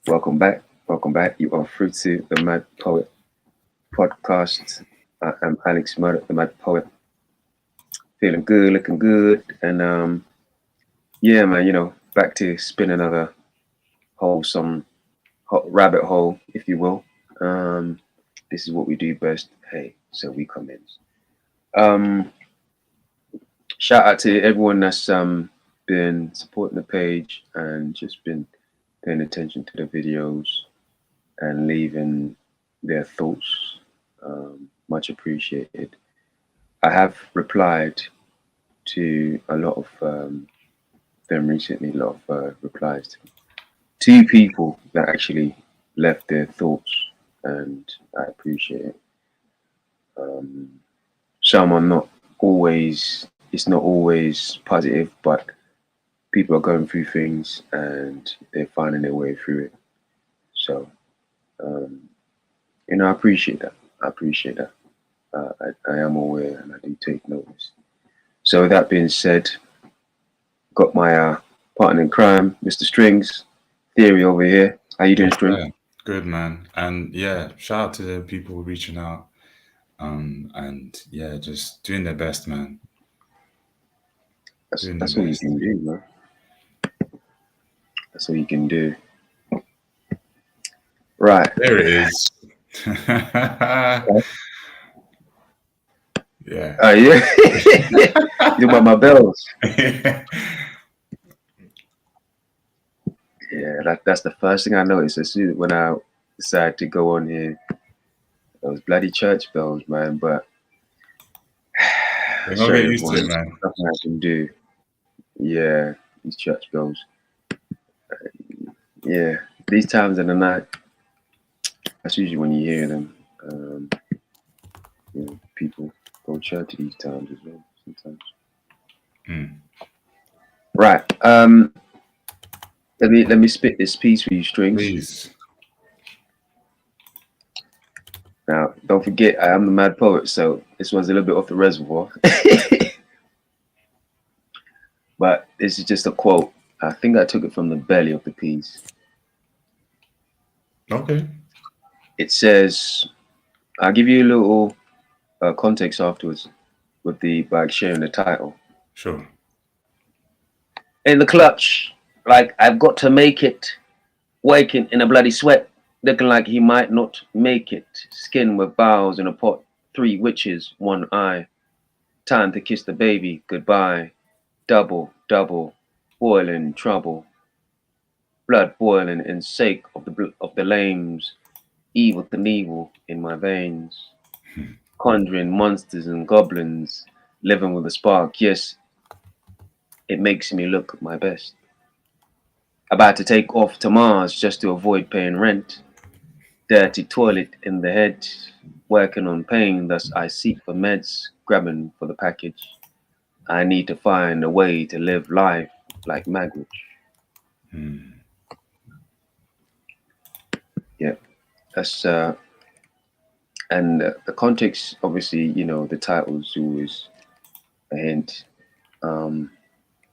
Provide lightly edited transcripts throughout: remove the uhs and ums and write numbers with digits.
Welcome back. Welcome back. You are through to the Mad Poet podcast. I'm Alex Murdoch, the Mad Poet. Feeling good, looking good. And yeah, man, back to spin another wholesome hot rabbit hole, if you will. This is what we do best. Hey, so we come in. Um, Shout out to everyone that's been supporting the page and just been paying attention to the videos and leaving their thoughts. Much appreciated. I have replied to a lot of them recently, a lot of replies to two people that actually left their thoughts, and I appreciate it. Some are not always, it's not always positive, but people are going through things and they're finding their way through it. So, I appreciate that. I appreciate that. I am aware and I do take notice. So, with that being said, got my partner in crime, Mr. Strings, Theory over here. How you doing, Strings? Yeah, good man. And yeah, shout out to the people reaching out. And yeah, just doing their best, man. That's Doing their that's all you best. can do, man. That's all you can do. Right. There it is. Yeah. Yeah. You about my bells. Yeah, that's the first thing I noticed as soon when I decided to go on here. Those bloody church bells, man. But You're not sorry, get used to everyone. it, There's man. nothing I can do. Yeah, these church bells. Yeah, these times in the night. That's usually when you hear them. People go to church at these times as well. Sometimes. Mm, Right. Let me spit this piece for you, Strings. please. Now, don't forget, I am the mad poet, so this one's a little bit off the reservoir. But this is just a quote. I think I took it from the belly of the piece. Okay. It says, I'll give you a little context afterwards with the by sharing the title. Sure. In the clutch, like I've got to make it, waking in a bloody sweat, looking like he might not make it. Skin with bowels in a pot, three witches, one eye. Time to kiss the baby goodbye. Double, double, boiling trouble. Blood boiling in sake of the lames. Evil Knievel in my veins. Conjuring monsters and goblins. Living with a spark. Yes, it makes me look my best. About to take off to Mars just to avoid paying rent. Dirty toilet in the head. Working on pain, thus I seek for meds. Grabbing for the package. I need to find a way to live life like Magwitch. Mm, Yeah, that's and the context. Obviously, the title's always a hint. Um,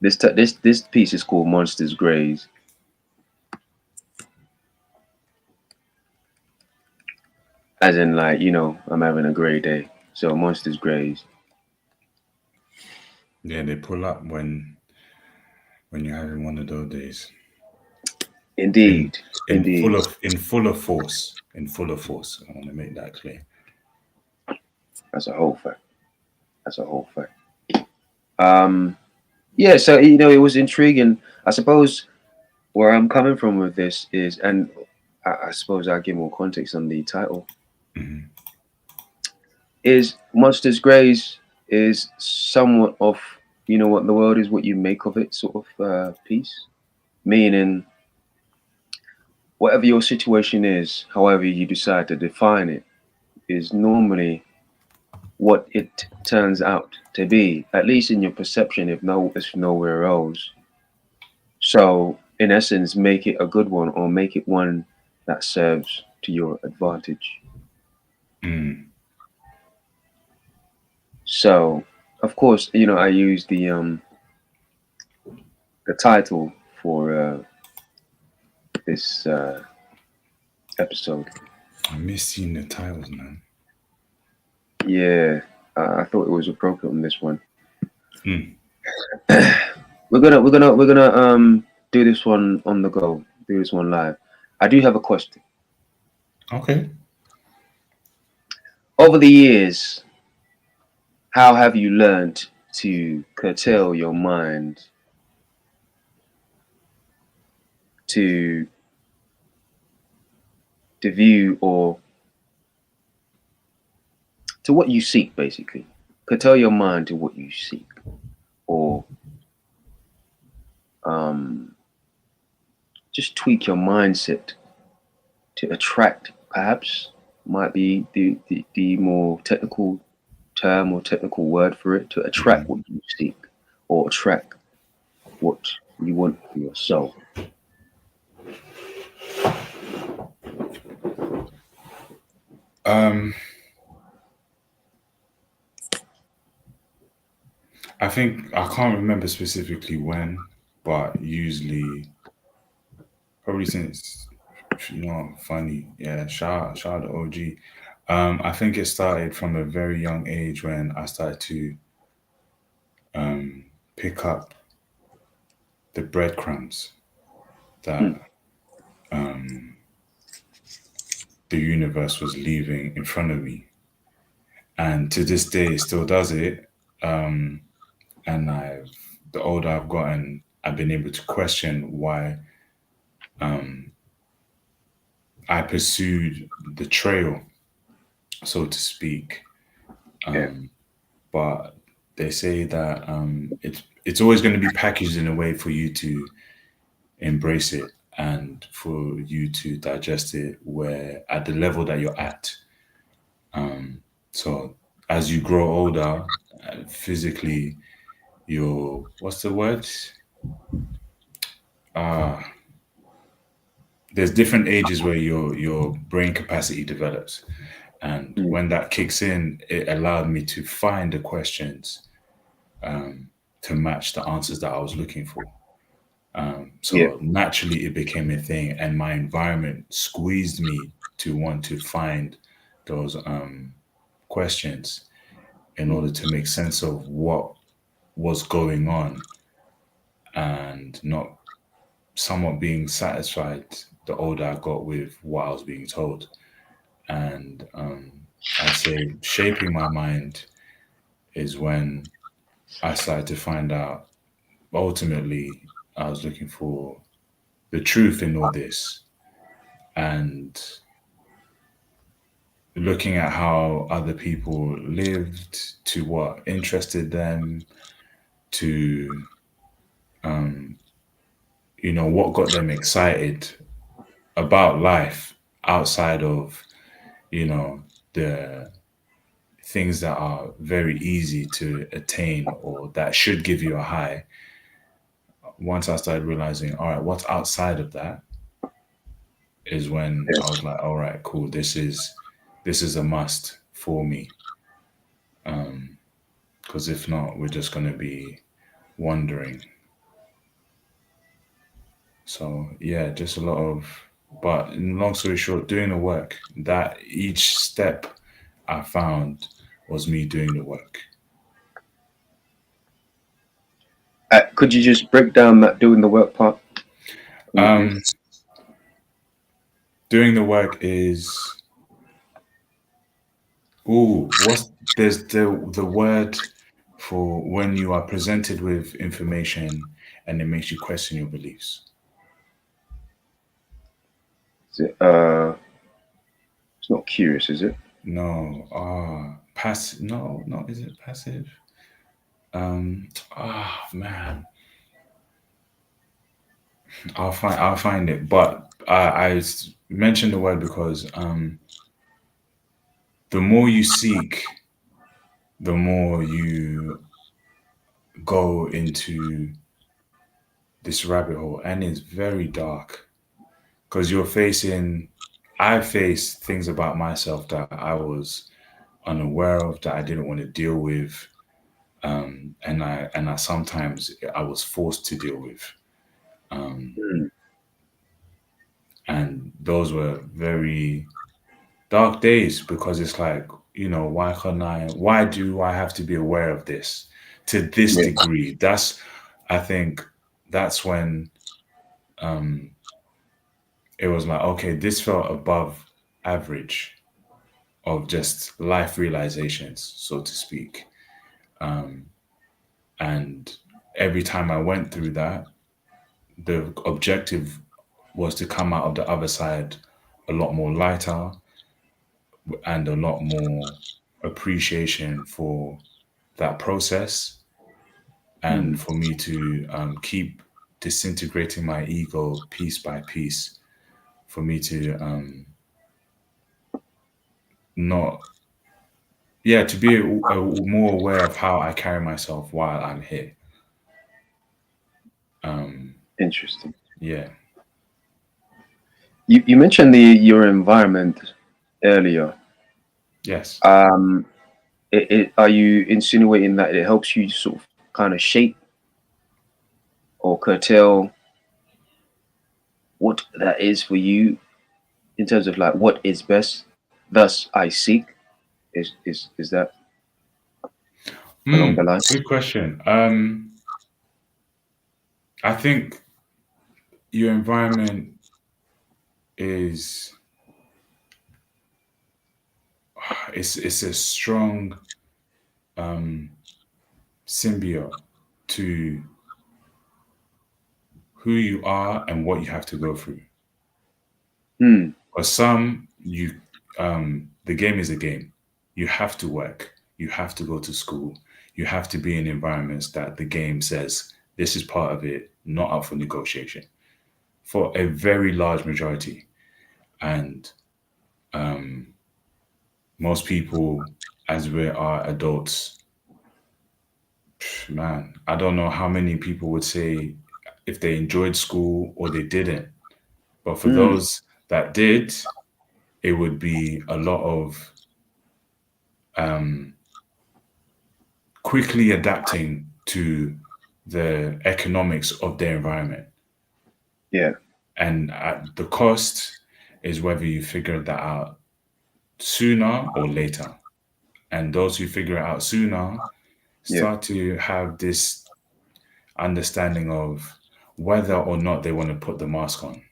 this piece is called Monsters Graze, as in like I'm having a great day. So Monsters Graze. yeah, they pull up when you're having one of those days. In Indeed, in indeed. full of force. In full of force. I want to make that clear. That's a whole fact. That's a whole fact. Um, yeah. So it was intriguing. I suppose where I'm coming from with this is, and I suppose I'll give more context on the title. Hmm. Is Monsters Graze is somewhat of what the world is, what you make of it, sort of piece. Meaning, whatever your situation is, however you decide to define it, is normally what it turns out to be, at least in your perception, if nowhere else. So, in essence, make it a good one or make it one that serves to your advantage. Mm, So, of course, I use the title for of this episode. I miss seeing the titles, man. Yeah, I thought it was appropriate on this one. Mm. We're gonna do this one on the go. Do this one live. I do have a question. Okay. Over the years, how have you learned to curtail your mind to view or to what you seek, basically? Curtail your mind to what you seek, or um, just tweak your mindset to attract, perhaps, might be the more technical term or technical word for it, to attract Mhm. what you seek or attract what you want for yourself. Um, I think I can't remember specifically when, but usually probably since funny. Yeah, shout out to OG. I think it started from a very young age when I started to um pick up the breadcrumbs Mm, that um the universe was leaving in front of me. And to this day it still does it. Um and the older I've gotten, I've been able to question why um I pursued the trail, so to speak. yeah, Um, but they say that it's always going to be packaged in a way for you to embrace it and for you to digest it where at the level that you're at. Um, so as you grow older, physically, your what's the word? Uh, there's different ages where your brain capacity develops, and mm, when that kicks in, it allowed me to find the questions um, to match the answers that I was looking for. yeah, So naturally, it became a thing, and my environment squeezed me to want to find those questions in mm, order to make sense of what was going on and not somewhat being satisfied the older I got with what I was being told. And I'd say shaping my mind is when I started to find out ultimately I was looking for the truth in all this and looking at how other people lived, to what interested them, to um, what got them excited about life outside of you know the things that are very easy to attain or that should give you a high. Once I started realizing, all right, what's outside of that is when I was like, all right, cool, this is a must for me. Because if not, we're just gonna be wandering. So yeah, just a lot of. But in long story short, doing the work. That each step I found was me doing the work. could you just break down that doing the work part for me, please? Um, doing the work is what's there's the word for when you are presented with information and it makes you question your beliefs. Is it, it's not curious, is it? No, passive. No, no, is it passive? Man, I'll find it. But mentioned the word because the more you seek, the more you go into this rabbit hole, and it's very dark because I faced things about myself that I was unaware of, that I didn't want to deal with, and I sometimes I was forced to deal with. Um, Mm, And those were very dark days because it's like, why can't why do I have to be aware of this to this Yeah. degree? I think that's when um, it was like, okay, this felt above average of just life realizations, so to speak. Um, and every time I went through that, the objective was to come out of the other side a lot more lighter and a lot more appreciation for that process, and Mm. for me to keep disintegrating my ego piece by piece, for me to not, yeah, to be more aware of how I carry myself while I'm here. Um, Interesting. yeah, You mentioned your environment earlier. yes. Um, are you insinuating that it helps you sort of kind of shape or curtail what that is for you in terms of like what is best? Thus, I seek. Is that along the line? Good question. I think your environment is it's a strong um, symbiote to who you are and what you have to go through. Hmm. For some, the game is a game. You have to work. You have to go to school. You have to be in environments that the game says this is part of it, not up for negotiation. For a very large majority, and um, most people, as we are adults, man, I don't know how many people would say if they enjoyed school or they didn't. But for Hmm. those that did, it would be a lot of um, quickly adapting to the economics of their environment. Yeah. And at the cost is whether you figure that out sooner or later. And those who figure it out sooner Yeah. start to have this understanding of whether or not they want to put the mask on.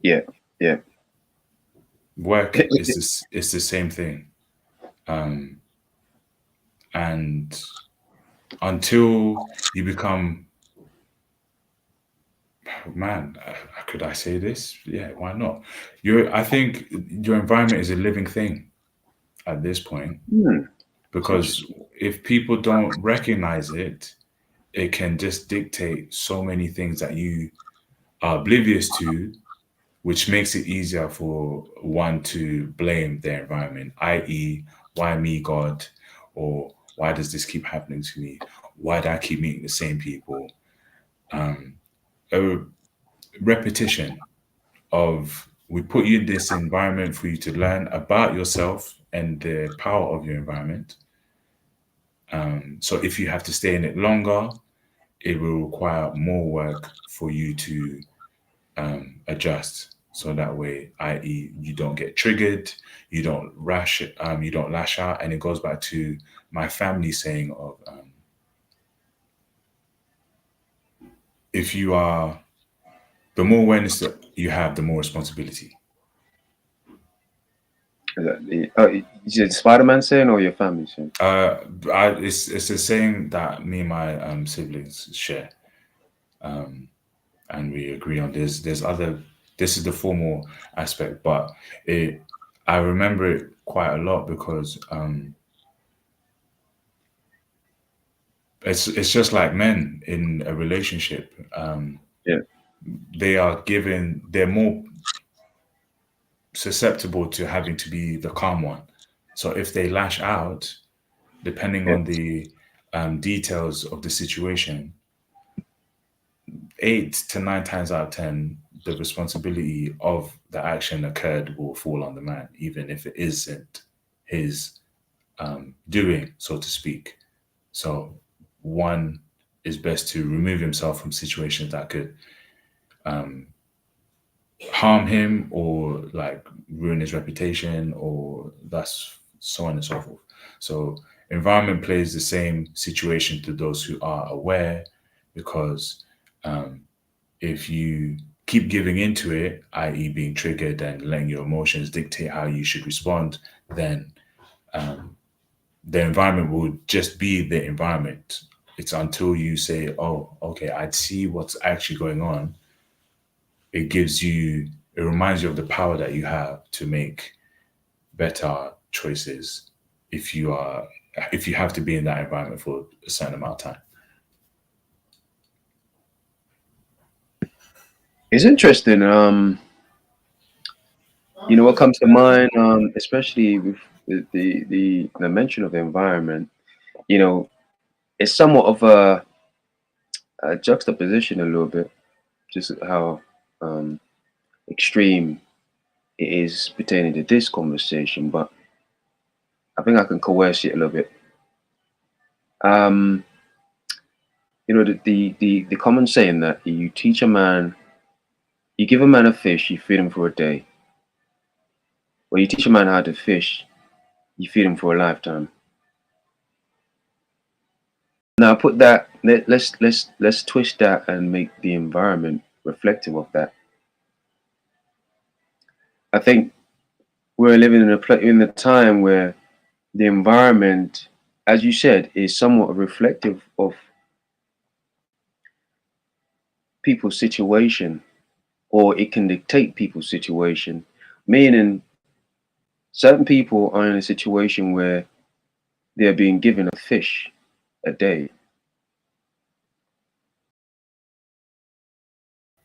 Yeah. Yeah. Work is this it's the same thing. Um, and until you become, man, could I say this? Yeah, why not? I think your environment is a living thing at this point, Hmm. It's because interesting. if people don't recognize it, it can just dictate so many things that you are oblivious to, which makes it easier for one to blame their environment, i.e., why me, God? Or why does this keep happening to me? Why do I keep meeting the same people? Um, a repetition of we put you in this environment for you to learn about yourself and the power of your environment. So if you have to stay in it longer, it will require more work for you to adjust. So that way, i.e., you don't get triggered, you don't lash out, and it goes back to my family saying of if you are, the more awareness that you have, the more responsibility. Is that is it Spider-Man saying or your family saying? Uh, it's a saying that me and my siblings share, um, and we agree on. There's other. This is the formal aspect, but it I remember it quite a lot because it's just like men in a relationship. Yeah. They're more susceptible to having to be the calm one. So if they lash out, depending Yeah. on the details of the situation, 8 to 9 times out of 10, the responsibility of the action occurred will fall on the man, even if it isn't his doing, so to speak. So one is best to remove himself from situations that could harm him or like ruin his reputation, or that's so on and so forth. So environment plays the same situation to those who are aware, because um, if you keep giving into it, i.e., being triggered and letting your emotions dictate how you should respond, then um, the environment will just be the environment. It's until you say, "Oh, okay, I see what's actually going on." It gives you, it reminds you of the power that you have to make better choices if you are, if you have to be in that environment for a certain amount of time. It's interesting. What comes to mind, especially with the mention of the environment. You know, it's somewhat of a juxtaposition a little bit, just how um, extreme it is pertaining to this conversation. But I think I can coerce it a little bit. Um, the common saying that you teach a man, you give a man a fish, you feed him for a day. Or you teach a man how to fish, you feed him for a lifetime. Now put that. Let's twist that and make the environment reflective of that. I think we're living in a time where the environment, as you said, is somewhat reflective of people's situation, or it can dictate people's situation. Meaning, certain people are in a situation where they're being given a fish a day,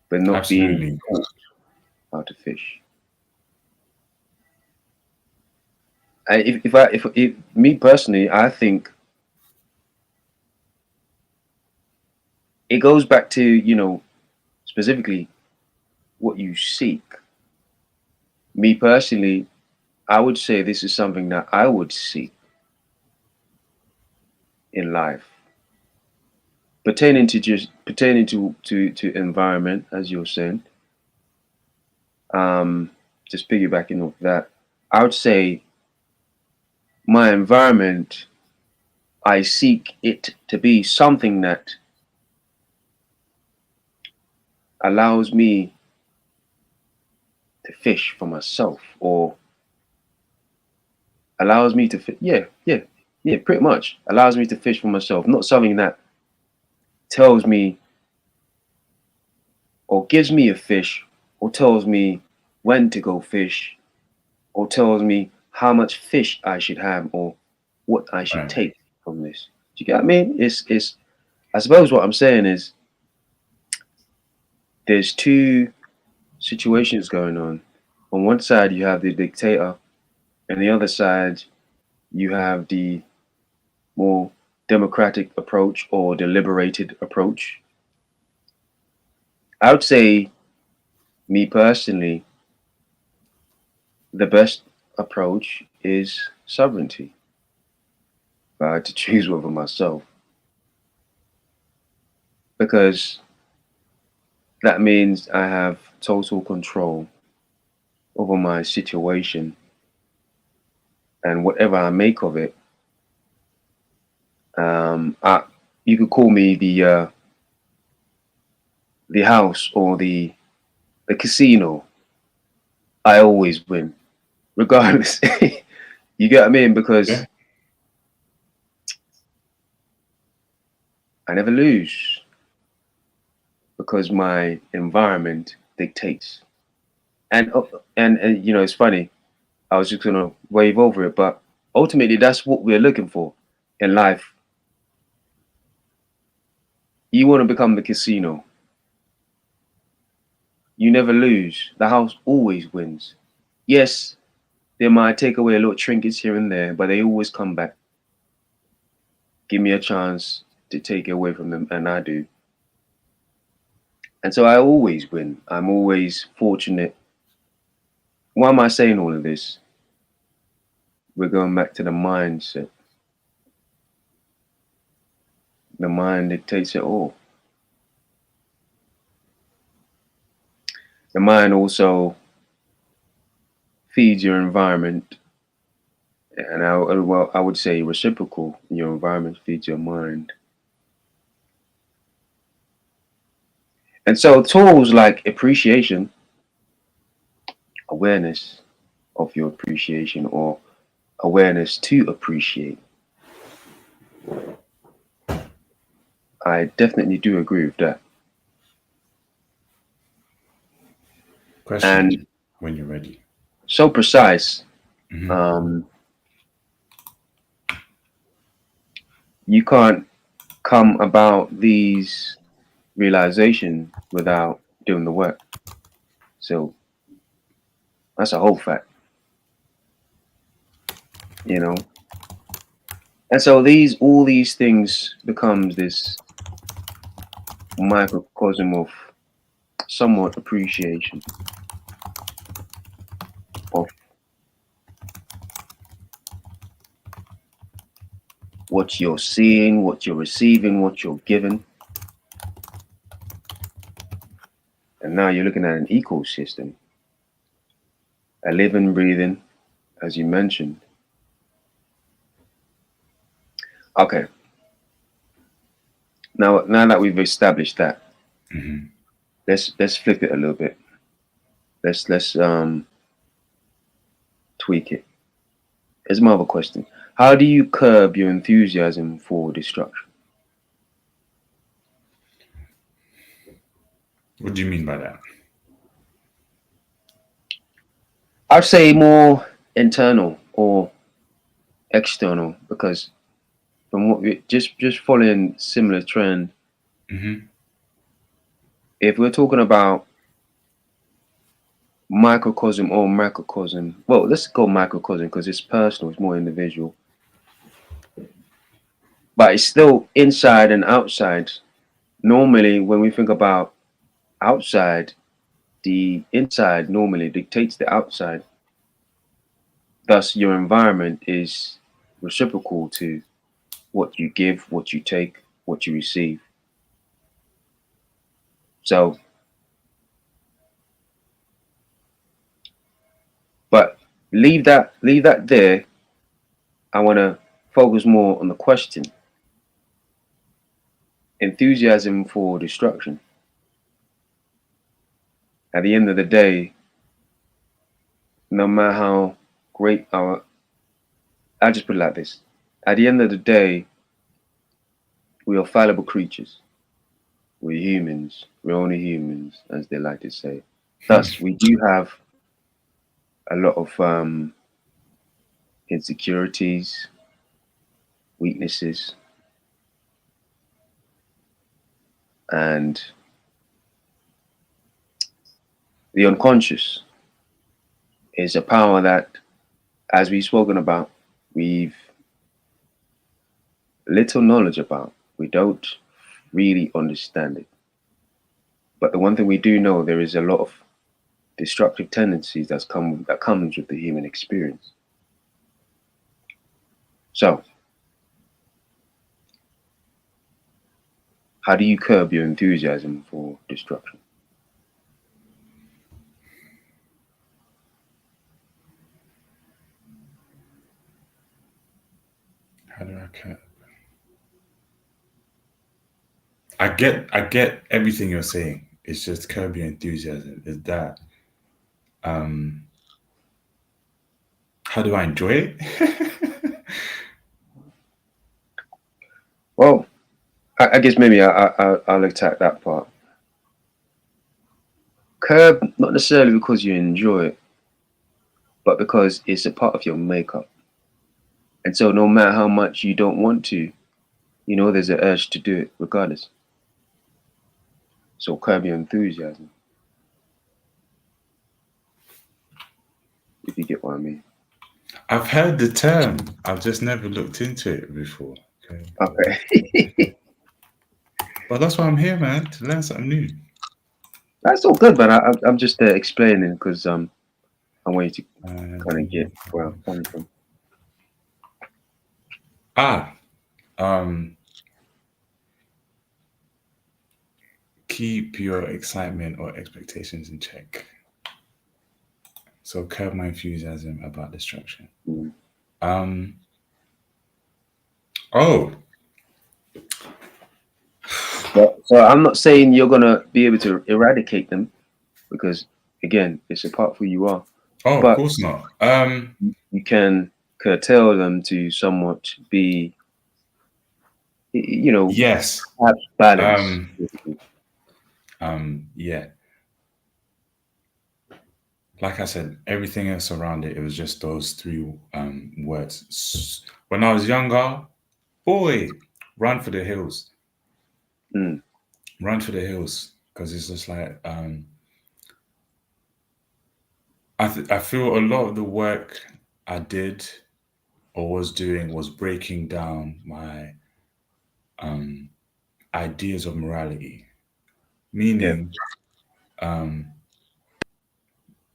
but not being Absolutely. taught how to fish. If me personally, I think it goes back to specifically what you seek. Me personally, I would say this is something that I would seek in life, pertaining to environment, as you're saying. Um, just piggybacking off that, I would say my environment, I seek it to be something that allows me to fish for myself, or allows me to yeah, pretty much allows me to fish for myself, not something that tells me or gives me a fish, or tells me when to go fish, or tells me how much fish I should have, or what I should Right. take from this. Do you get what I mean? It's I suppose what I'm saying is there's two situations going on. On one side you have the dictator, and the other side you have the more democratic approach or deliberated approach. I would say, me personally, the best approach is sovereignty. If I had to choose one for myself, because that means I have total control over my situation, and whatever I make of it. I, you could call me the house or the casino. I always win, regardless. You get what I mean? Yeah. Because I never lose, because my environment dictates. And it's funny. I was just gonna wave over it, but ultimately, that's what we're looking for in life. You want to become the casino. You never lose. The house always wins. Yes, they might take away a little trinkets here and there, but they always come back. Give me a chance to take it away from them, and I do. And so I always win. I'm always fortunate. Why am I saying all of this? We're going back to the mindset. The mind dictates it all. the mind also feeds your environment, and I would say reciprocal. Your environment feeds your mind, and so tools like appreciation, awareness of your appreciation, or awareness to appreciate. I definitely do agree with that. Question And when you're ready. so precise. Hmm. Um, you can't come about these realization without doing the work. So that's a whole fact, you know. And so all these things becomes this microcosm of somewhat appreciation of what you're seeing, what you're receiving, what you're given. And now you're looking at an ecosystem, a living, breathing, as you mentioned. Okay, now that we've established that, Hmm. let's flip it a little bit. Let's tweak it. Here's my other question: how do you curb your enthusiasm for destruction? What do you mean by that? I'd say more internal or external because from what we just following similar trend, Hmm. if we're talking about microcosm or macrocosm, well, let's go microcosm because it's personal, it's more individual, but it's still inside and outside. Normally, when we think about outside, the inside normally dictates the outside. Thus, your environment is reciprocal to what you give, what you take, what you receive. So, but leave that there. I want to focus more on the question: enthusiasm for destruction. At the end of the day, no matter how great our, I just put it like this: at the end of the day, we are fallible creatures. We're humans. We're only humans, as they like to say. Thus, we do have a lot of insecurities, weaknesses, and the unconscious is a power that, as we've spoken about, we've little knowledge about. We don't really understand it. But the one thing we do know, there is a lot of destructive tendencies that comes with the human experience. So, how do you curb your enthusiasm for destruction? How do I curb? I get everything you're saying. It's just curb your enthusiasm. Is that um how do I enjoy it? Well, I guess maybe I'll attack that part. Curb, not necessarily because you enjoy it, but because it's a part of your makeup. And so, no matter how much you don't want to, there's an urge to do it regardless. So, curb your enthusiasm, if you get what I mean. I've heard the term. I've just never looked into it before. Okay. Okay. But that's why I'm here, man, to learn something new. That's all good, but I'm just explaining because I want you to kind of get Um, where I'm coming from. ah, um, keep your excitement or expectations in check. So curb my enthusiasm about destruction. Mm. Um. Oh. So I'm not saying you're gonna be able to eradicate them because again, it's a part of who you are. Oh, of But course not. you can curtail them to somewhat be, you know, Yes. perhaps balance. Um. Yeah. Like I said, everything else around it, it was just those three words. When I was younger, boy, run for the hills, Mm, run for the hills, because it's just like I feel a lot of the work I did or was doing was breaking down my um, ideas of morality, yeah. meaning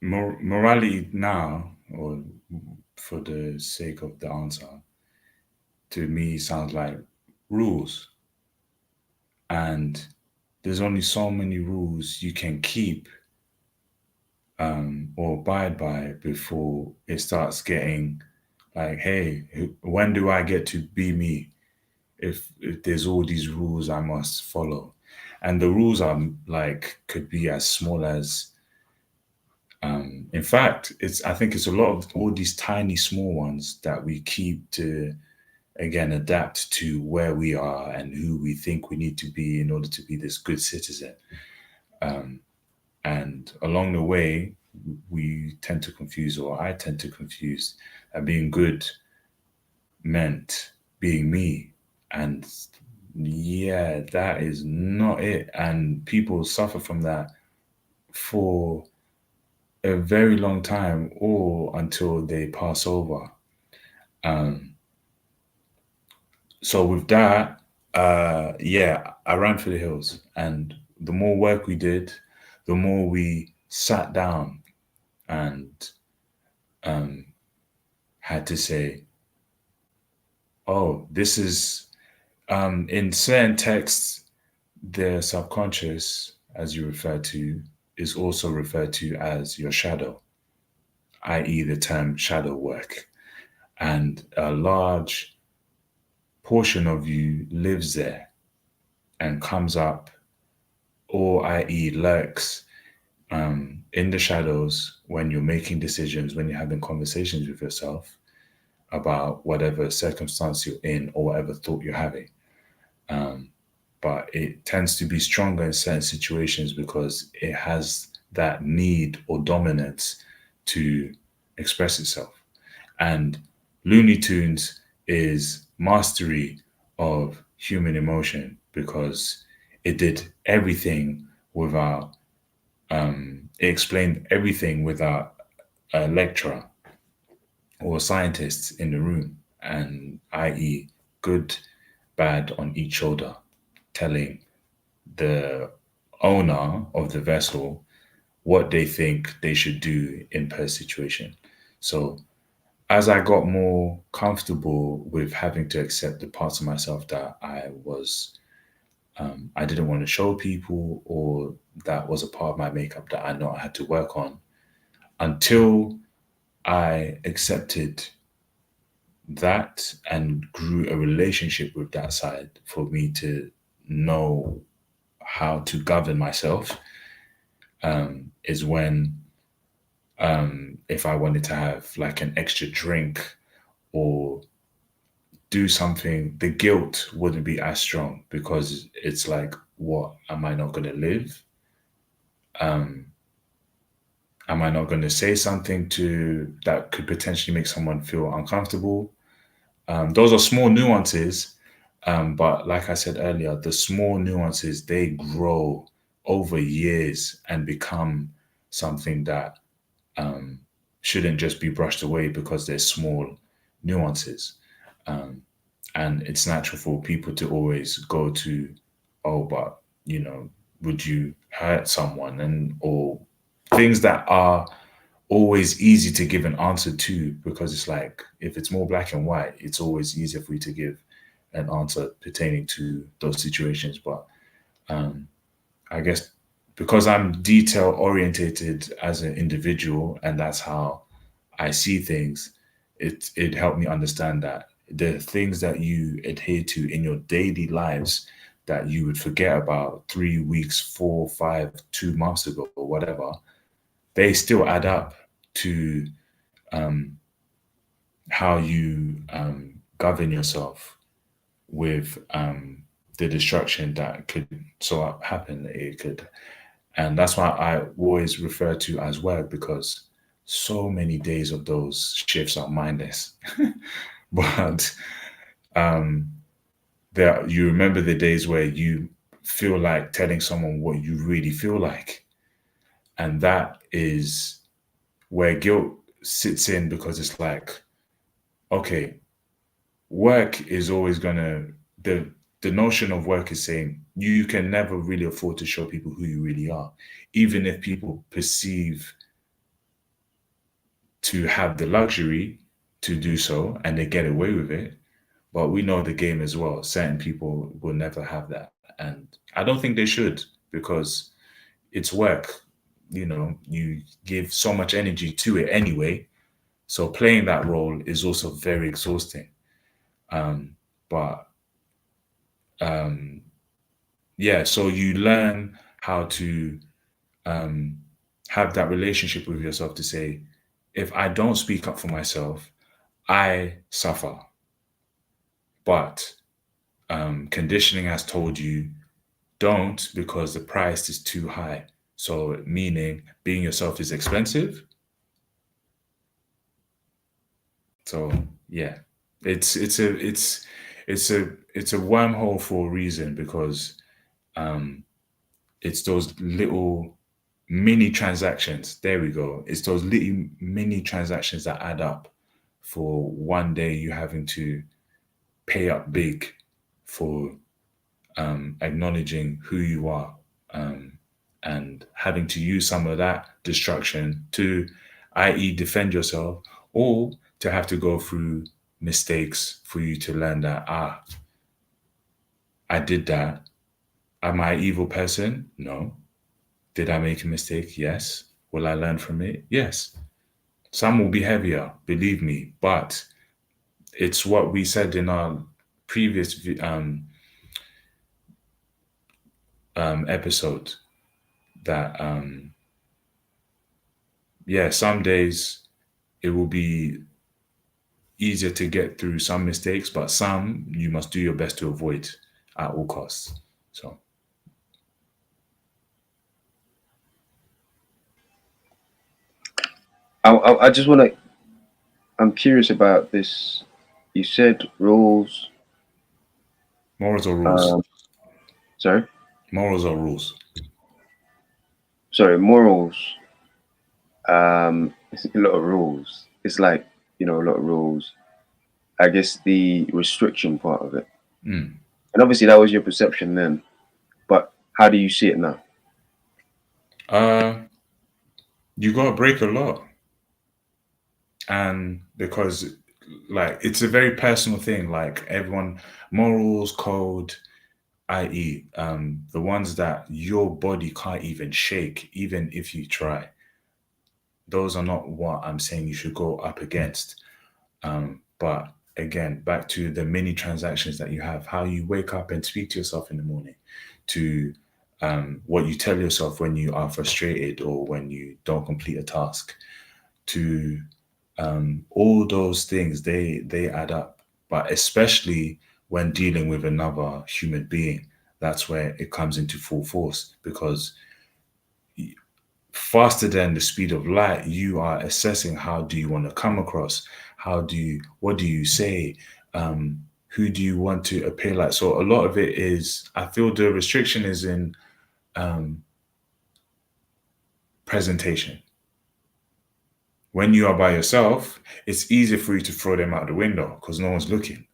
morality now, or for the sake of the answer, to me sounds like rules. And there's only so many rules you can keep or abide by before it starts getting like, hey, when do I get to be me? If there's all these rules I must follow, and the rules are like could be as small as, in fact, it's I think it's a lot of all these tiny small ones that we keep to again adapt to where we are and who we think we need to be in order to be this good citizen. Um, And along the way, we tend to confuse, or I tend to confuse, that being good meant being me. And yeah, that is not it. And people suffer from that for a very long time or until they pass over. Um, so with that, yeah, I ran for the hills. And the more work we did, the more we sat down and um, had to say, oh, this is in certain texts, the subconscious, as you refer to, is also referred to as your shadow, i.e., the term shadow work. And a large portion of you lives there and comes up, or i.e., lurks in the shadows when you're making decisions, when you're having conversations with yourself about whatever circumstance you're in or whatever thought you're having. Um, but it tends to be stronger in certain situations because it has that need or dominance to express itself. And Looney Tunes is mastery of human emotion because it did everything without, it explained everything without a lecturer or scientists in the room, and i.e., good, bad on each shoulder, telling the owner of the vessel what they think they should do in per situation. So as I got more comfortable with having to accept the parts of myself that I didn't want to show people, or that was a part of my makeup that I know I had to work on, until I accepted that and grew a relationship with that side for me to know how to govern myself, is when, if I wanted to have like an extra drink or do something, the guilt wouldn't be as strong because it's like, what am I not going to live? Um, am I not going to say something to that could potentially make someone feel uncomfortable? Those are small nuances, but like I said earlier, the small nuances they grow over years and become something that um, shouldn't just be brushed away because there's small nuances. Um, and it's natural for people to always go to, oh, but you know, would you hurt someone, and or things that are always easy to give an answer to, because it's like if it's more black and white, it's always easier for you to give an answer pertaining to those situations. But um, I guess because I'm detail orientated as an individual, and that's how I see things, it helped me understand that the things that you adhere to in your daily lives that you would forget about 3 weeks, 4, 5, 2 months ago, or whatever, they still add up to um, how you govern yourself with the destruction that could sort of happen. It could, and that's why I always refer to as work, because so many days of those shifts are mindless. But um, there, you remember the days where you feel like telling someone what you really feel like, and that is where guilt sits in, because it's like, okay, work is always gonna the notion of work is saying you can never really afford to show people who you really are, even if people perceive to have the luxury to do so and they get away with it. But we know the game as well. Certain people will never have that. And I don't think they should, because it's work. You know, you give so much energy to it anyway. So playing that role is also very exhausting. Um, but um, yeah, so you learn how to um, have that relationship with yourself to say, if I don't speak up for myself, I suffer. But conditioning has told you don't, because the price is too high. So meaning being yourself is expensive. So yeah, it's a it's a wormhole for a reason, because um, it's those little mini transactions. There we go. It's those little mini transactions that add up for one day you having to pay up big for acknowledging who you are, um, and having to use some of that destruction to, i.e., defend yourself, or to have to go through mistakes for you to learn that, I did that. Am I an evil person? No. Did I make a mistake? Yes. Will I learn from it? Yes. Some will be heavier, believe me, but it's what we said in our previous episode, that yeah, some days it will be easier to get through some mistakes, but some you must do your best to avoid at all costs. So I just want to. I'm curious about this. You said rules. morals or rules? Um, sorry, Morals or rules? sorry, morals. It's a lot of rules. It's like a lot of rules. I guess the restriction part of it, Mm. and obviously that was your perception then. But how do you see it now? Uh, you gotta break a lot, and because like it's a very personal thing. Like everyone, morals, code, i.e., the ones that your body can't even shake, even if you try. Those are not what I'm saying you should go up against. But again, back to the mini transactions that you have, how you wake up and speak to yourself in the morning, to what you tell yourself when you are frustrated or when you don't complete a task, to all those things, they add up. But especially when dealing with another human being, that's where it comes into full force, because faster than the speed of light, you are assessing how do you want to come across, what do you say, um, who do you want to appear like. So a lot of it is, I feel the restriction is in um, presentation. When you are by yourself, it's easier for you to throw them out the window because no one's looking.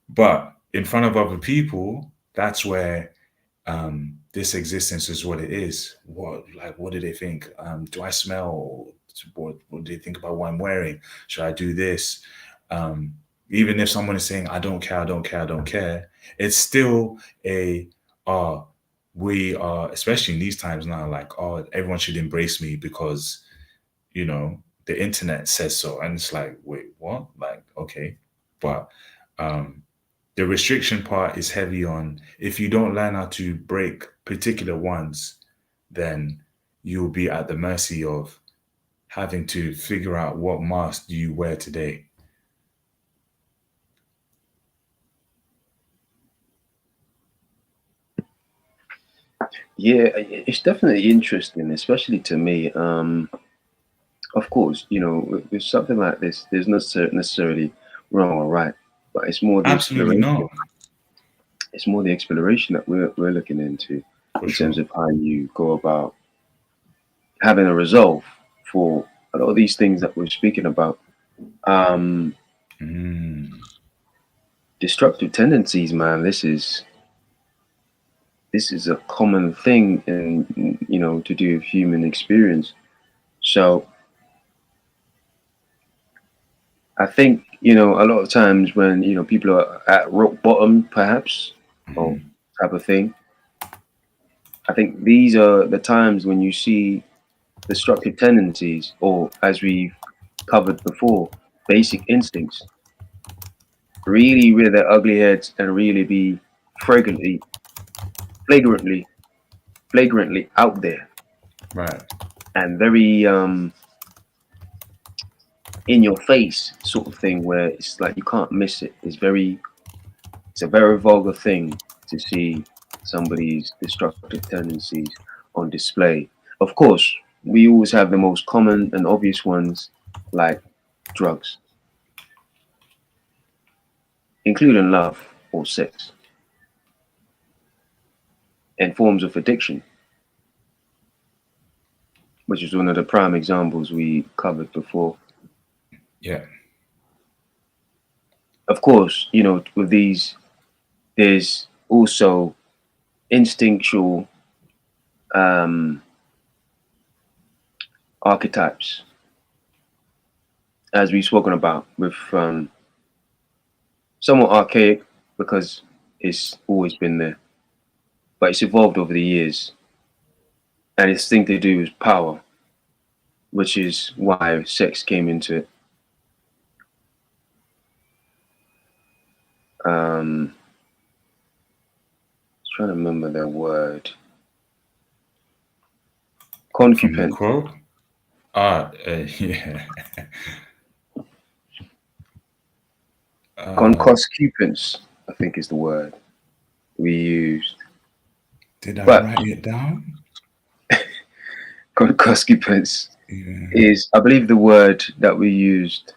But in front of other people, that's where this existence is what it is. What do they think? Do I smell? What do they think about what I'm wearing? Should I do this? Um, Even if someone is saying I don't care, I don't care, I don't care, it's still a we are, especially in these times now, like, oh, everyone should embrace me because, you know, the internet says so. And it's like, wait, what? Like, okay. But the restriction part is heavy on, if you don't learn how to break particular ones, then you'll be at the mercy of having to figure out what mask do you wear today. Yeah, it's definitely interesting, especially to me. Of course, with something like this, there's not necessarily wrong or right, but it's more the Absolutely exploration. not, It's more the exploration that we're looking into for in terms sure. of how you go about having a resolve for a lot of these things that we're speaking about. Um, Mm, Destructive tendencies, man. This is a common thing in to do with human experience. So I think a lot of times when people are at rock bottom, perhaps, or mhm. type of thing. I think these are the times when you see destructive tendencies, or as we've covered before, basic instincts really rear their ugly heads and really be flagrantly, flagrantly, flagrantly out there Right. and very in your face sort of thing, where it's like you can't miss it. It's a very vulgar thing to see somebody's destructive tendencies on display. Of course, we always have the most common and obvious ones like drugs, including love or sex, and forms of addiction, which is one of the prime examples we covered before. Yeah. Of course, with these, there's also instinctual um, archetypes, as we've spoken about, with somewhat archaic because it's always been there, but it's evolved over the years, and it's thing to do with power, which is why sex came into it. Trying to remember the word. From the Concupence. quote. Yeah. Uh, Concuscupence, I think is the word we used. did I But write it down? concuscupence Yeah. is, I believe, the word that we used.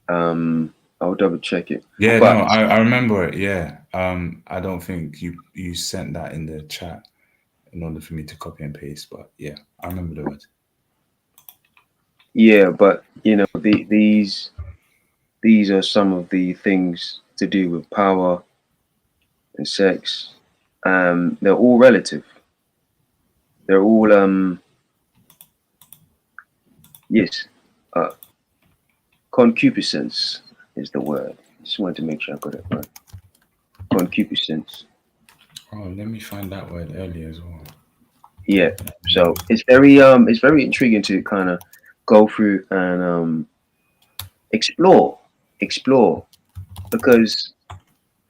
I'll double check it. Yeah, no, But I remember it. Yeah. I don't think you sent that in the chat in order for me to copy and paste, but yeah, I remember the word. yeah, but these are some of the things to do with power and sex. They're all relative. They're all yes. Uh, Concupiscence is the word. Just wanted to make sure I got it right. Concupiscence. Oh, let me find that word earlier as well. Yeah. So it's very intriguing to kind of go through and explore, explore, because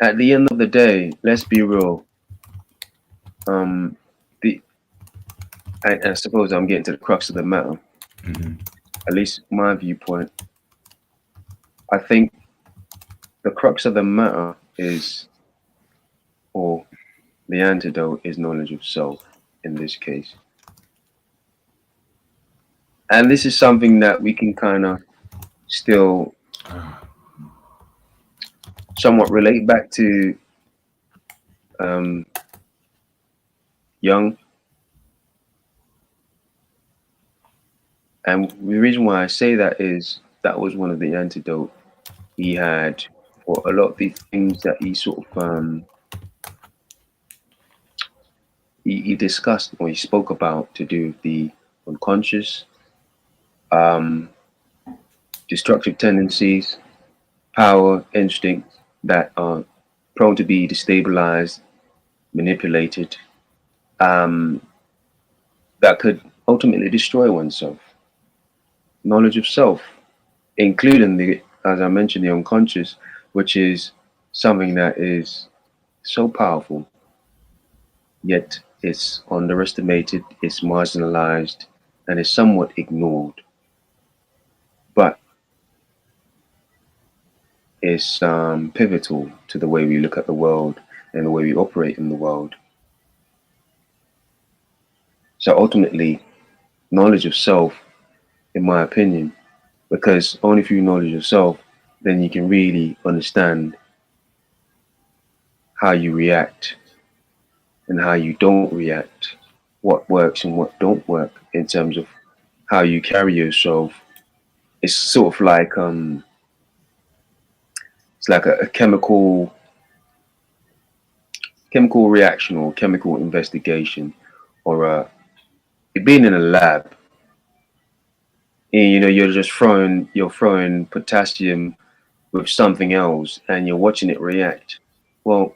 at the end of the day, let's be real. Um, the I suppose I'm getting to the crux of the matter. Hmm. At least my viewpoint. I think the crux of the matter is, or the antidote is knowledge of self in this case. And this is something that we can kind of still Ah, somewhat relate back to um, Young. And the reason why I say that is that was one of the antidote he had for a lot of the things that he sort of he discussed or he spoke about to do with the unconscious, um, destructive tendencies, power, instinct that are prone to be destabilized, manipulated. um, that could ultimately destroy oneself. Knowledge of self, including the, as I mentioned, the unconscious, which is something that is so powerful, yet it's underestimated, it's marginalized, and is somewhat ignored. But it's pivotal to the way we look at the world and the way we operate in the world. So ultimately, knowledge of self, in my opinion, because only through knowledge of self, then you can really understand how you react and how you don't react, what works and what don't work in terms of how you carry yourself. It's sort of like it's like a chemical reaction or chemical investigation, or being in a lab. And, you know, you're throwing potassium with something else, and you're watching it react. Well,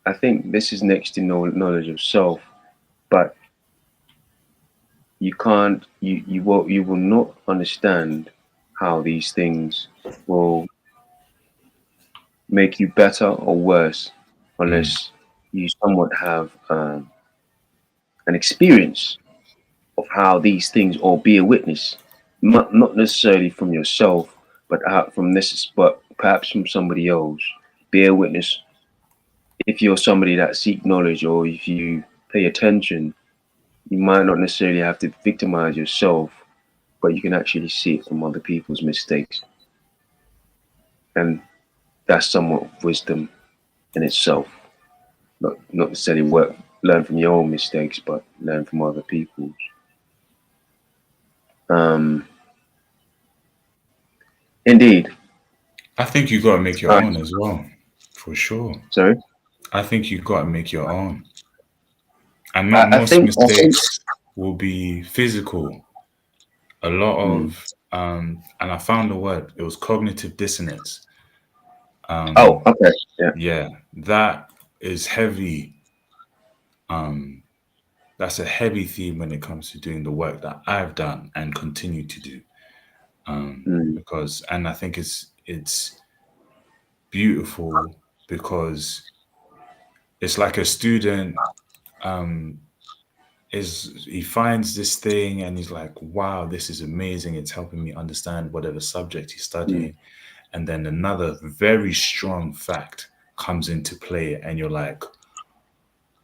I think this is next to knowledge of self, but you will not understand how these things will make you better or worse Mm, unless you somewhat have an experience of how these things, or be a witness, not necessarily from yourself, but from this, but perhaps from somebody else. Be a witness if you're somebody that seek knowledge, or if you pay attention. You might not necessarily have to victimize yourself, but you can actually see it from other people's mistakes, and that's somewhat of wisdom in itself. Not necessarily learn from your own mistakes, but learn from other people's. Um, Indeed. I think you got to make your Uh, own as well, for sure. sorry. I think you got to make your own, and not I most think. I think. mistakes will be physical. A lot Mm. of and I found the word. It was cognitive dissonance. Oh, Um, okay. Yeah. yeah, that is heavy. Um, that's a heavy theme when it comes to doing the work that I've done and continue to do. Mm. Because and I think it's beautiful because it's like a student um is he finds this thing and he's like, wow, this is amazing, it's helping me understand whatever subject he's Mm. studying, and then another very strong fact comes into play and you're like,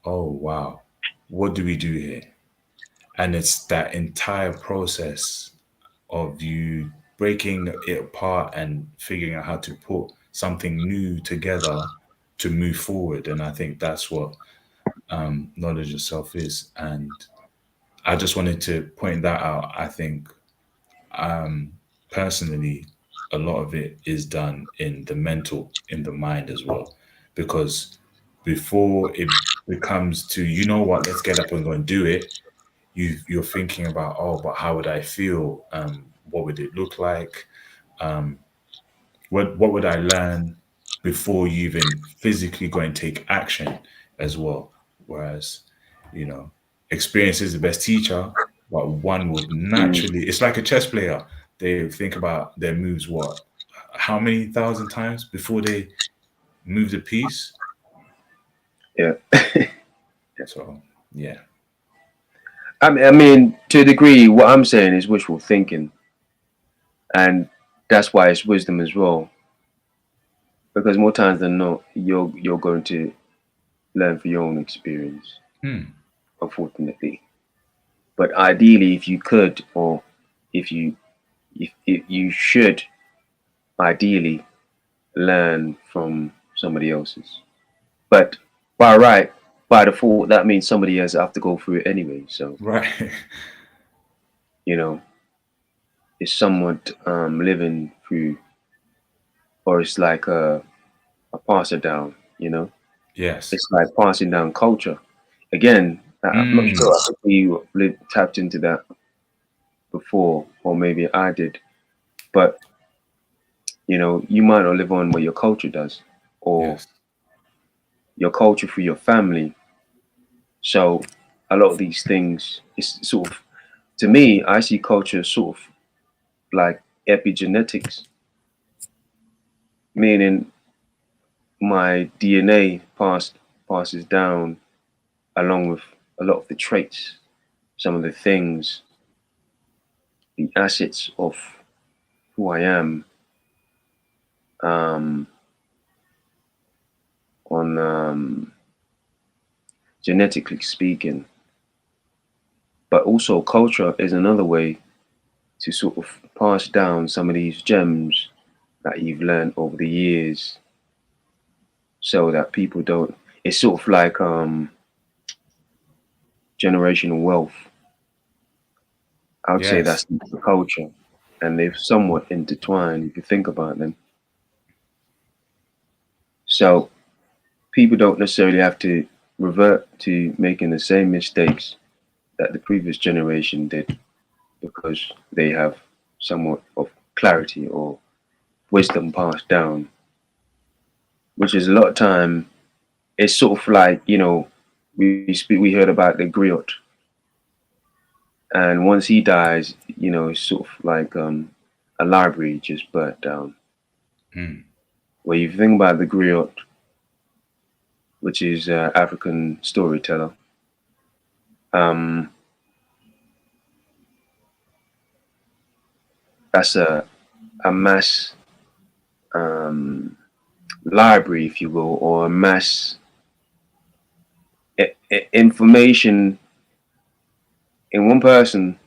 oh wow, what do we do here? And it's that entire process of you breaking it apart and figuring out how to put something new together to move forward. And I think that's what knowledge of self is. And I just wanted to point that out. I think um, personally, a lot of it is done in the mental, in the mind as well, because before it becomes to, you know what, let's get up and go and do it. You're thinking about, oh, but how would I feel? What would it look like? Um, what would I learn before you even physically go and take action as well? Whereas, you know, experience is the best teacher, but one would Mm. naturally, it's like a chess player. They think about their moves, what, how many thousand times before they move the piece? Yeah. So, yeah. I mean, to a degree, what I'm saying is wishful thinking, and that's why it's wisdom as well. Because more times than not, you're going to learn from your own experience, Hmm. unfortunately. But ideally, if you could, or if you if you should, ideally learn from somebody else's. But by right, by default, that means somebody else have to go through it anyway. So Right. you know, it's somewhat living through, or it's like a passer down. You know, Yes. it's like passing down culture. Again, I'm not sure Mm. if you tapped into that before, or maybe I did, but you know, you might not live on what your culture does, or Yes. your culture through your family. So a lot of these things is sort of, to me, I see culture as sort of like epigenetics, meaning my DNA passes down along with a lot of the traits, some of the things, the assets of who I am, um, on genetically speaking. But also, culture is another way to sort of pass down some of these gems that you've learned over the years, so that people don't. It's sort of like generational wealth. I would say Yes. that's the culture, and they're somewhat intertwined if you think about them. So people don't necessarily have to revert to making the same mistakes that the previous generation did, because they have somewhat of clarity or wisdom passed down, which is a lot of time. It's sort of like, we heard about the griot, and once he dies, it's sort of like a library just burnt down. Mm. Where you think about the griot, which is African storyteller, um, that's a mass um, library, if you will, or a mass information in one person,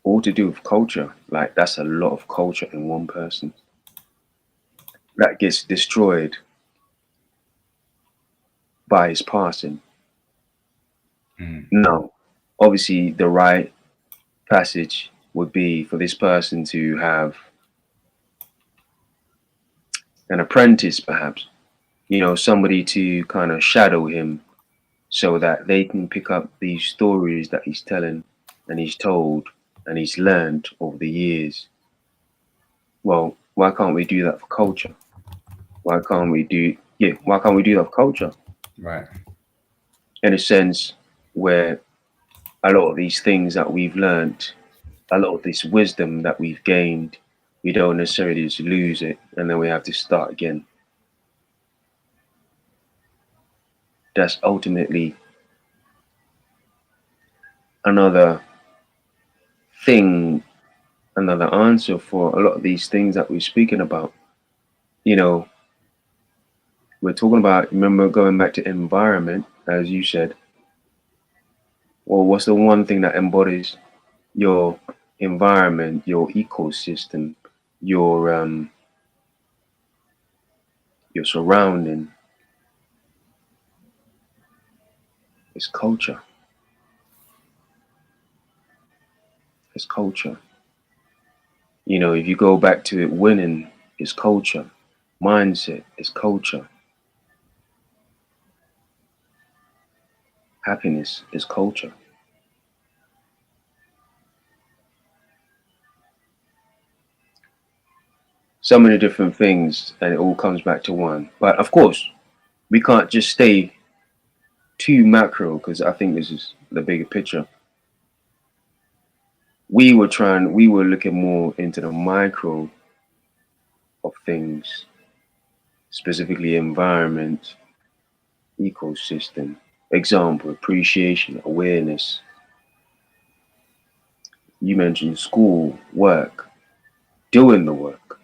all to do with culture. Like, that's a lot of culture in one person that gets destroyed by his passing. Mm. No, obviously, the right passage would be for this person to have an apprentice, perhaps, somebody to kind of shadow him, so that they can pick up these stories that he's telling and he's told and he's learned over the years. Well, why can't we do that for culture? Why can't we do that for culture? Right. In a sense where a lot of these things that we've learned, a lot of this wisdom that we've gained, we don't necessarily just lose it and then we have to start again. That's ultimately another thing, another answer for a lot of these things that we're speaking about. You know, we're talking about, remember, going back to environment, as you said. Well, what's the one thing that embodies your environment, your ecosystem, your surrounding? It's culture. It's culture. If you go back to it, winning is culture. Mindset is culture. Happiness is culture. So many different things, and it all comes back to one. But of course, we can't just stay too macro, because I think this is the bigger picture. We were looking more into the micro of things, specifically environment, ecosystem. Example, appreciation, awareness. You mentioned school, work, doing the work,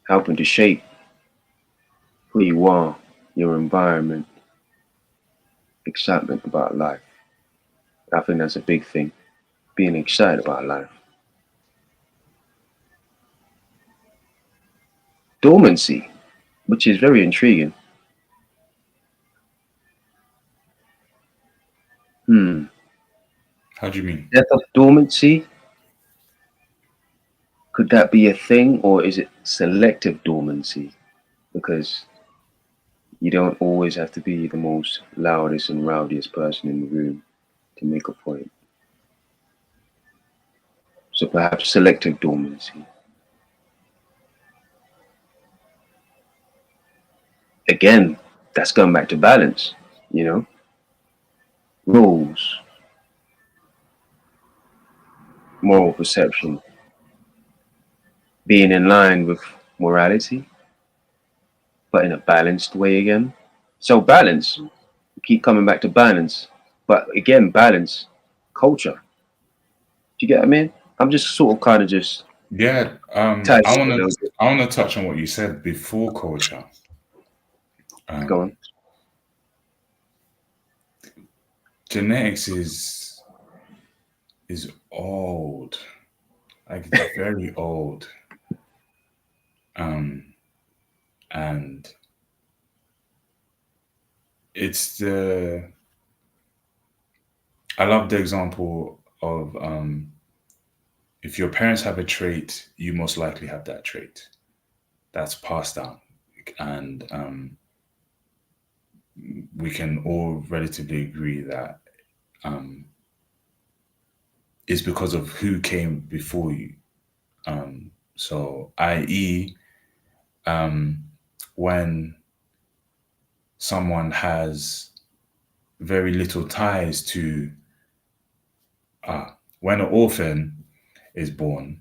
helping to shape who you are, your environment, excitement about life. I think that's a big thing, being excited about life. Dormancy, which is very intriguing. Hmm. How do you mean? Death of dormancy, could that be a thing, or is it selective dormancy? Because you don't always have to be the most loudest and rowdiest person in the room to make a point. So perhaps selective dormancy. Again, that's going back to balance, you know, rules, moral perception, being in line with morality, but in a balanced way again. So balance, keep coming back to balance, but again, balance, culture. Do you get what I mean? I'm just sort of kind of just Yeah, tied I it want a to little bit. I want to touch on what you said before culture. Go on. Um, Genetics is old, like it's very old, um, and it's the I love the example of if your parents have a trait, you most likely have that trait. That's passed down, and we can all relatively agree that um, it's because of who came before you. So, i.e., um, when someone has very little ties to, when an orphan is born,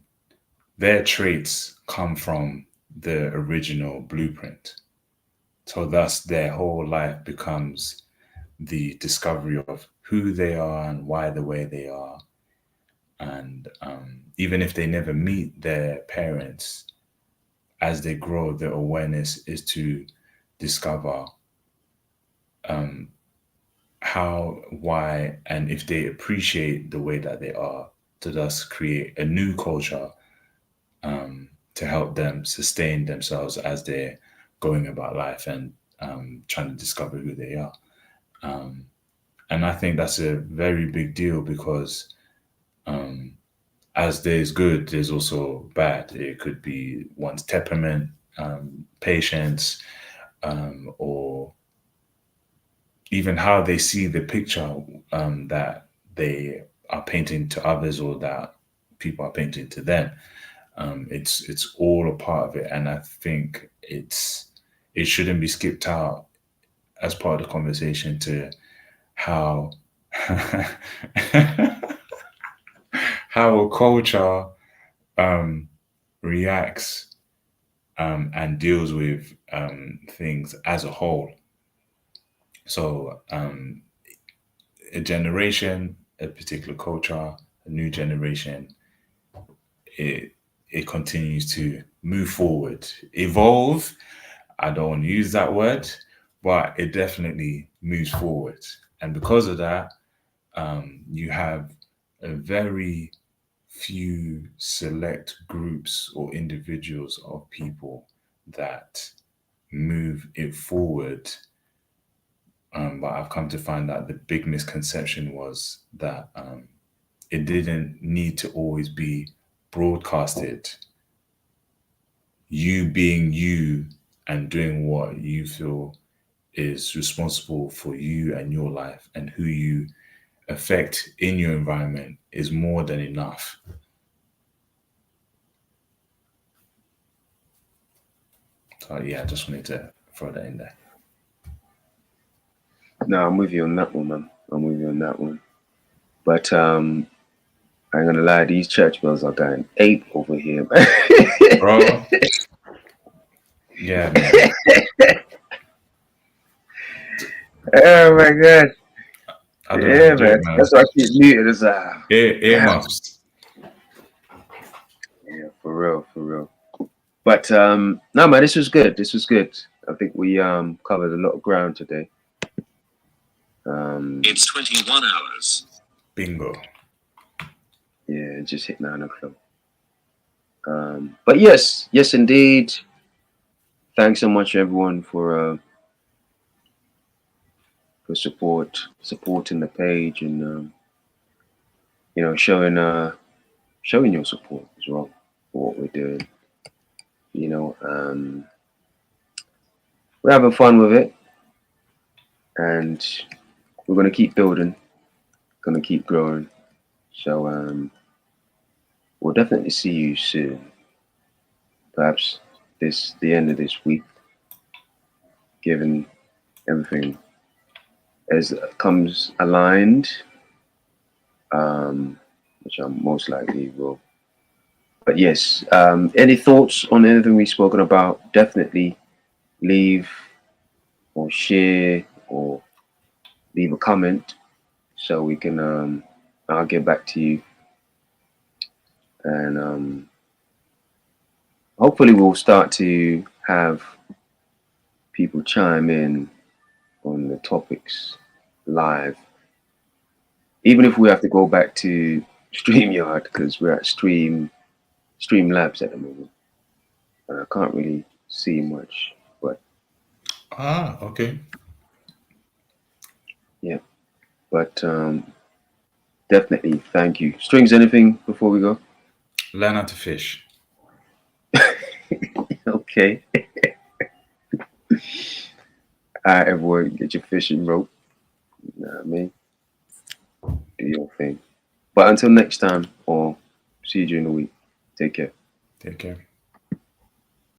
their traits come from the original blueprint. So, thus, their whole life becomes the discovery of who they are and why the way they are. And even if they never meet their parents, as they grow, their awareness is to discover how, why, and if they appreciate the way that they are, to thus create a new culture to help them sustain themselves as they're going about life and trying to discover who they are. And I think that's a very big deal because as there's good, there's also bad. It could be one's temperament, patience, or even how they see the picture that they are painting to others or that people are painting to them. It's all a part of it, and I think it shouldn't be skipped out as part of the conversation to how how a culture um, reacts and deals with things as a whole. So a generation, a particular culture, a new generation, it it continues to move forward, evolve. I don't want to use that word, but it definitely moves forward. And because of that, you have a very few select groups or individuals of people that move it forward. But I've come to find that the big misconception was that it didn't need to always be broadcasted. You being you and doing what you feel is responsible for you and your life and who you affect in your environment is more than enough. So yeah, I just wanted to throw that in there. No, I'm with you on that one, man. I'm with you on that one. But I ain't gonna lie, these church bells are going ape over here, man. Bro, yeah, man. Oh my god. I don't know how Yeah, to do man. it, man. That's why I keep muted. It's damn. Earmuffs. Yeah, for real, for real. But no, man, this was good. This was good. I think we covered a lot of ground today. It's 21 hours. Bingo. Yeah, it just hit 9 o'clock. But yes, yes, indeed. Thanks so much, everyone, for supporting the page, and showing your support as well for what we're doing. We're having fun with it, and we're gonna keep building, gonna keep growing. So we'll definitely see you soon. Perhaps the end of this week, given everything as comes aligned, which I most likely will. But yes, any thoughts on anything we've spoken about? Definitely leave or share or leave a comment so we can. I'll get back to you, and hopefully we'll start to have people chime in on the topics live, even if we have to go back to StreamYard because we're at Streamlabs at the moment, and I can't really see much. But Ah, okay. yeah, but definitely thank you. Strings, anything before we go? Learn how to fish. Okay. All right, everyone, get your fishing rope. You know what I mean? Do your thing. But until next time, or see you during the week. Take care. Take care.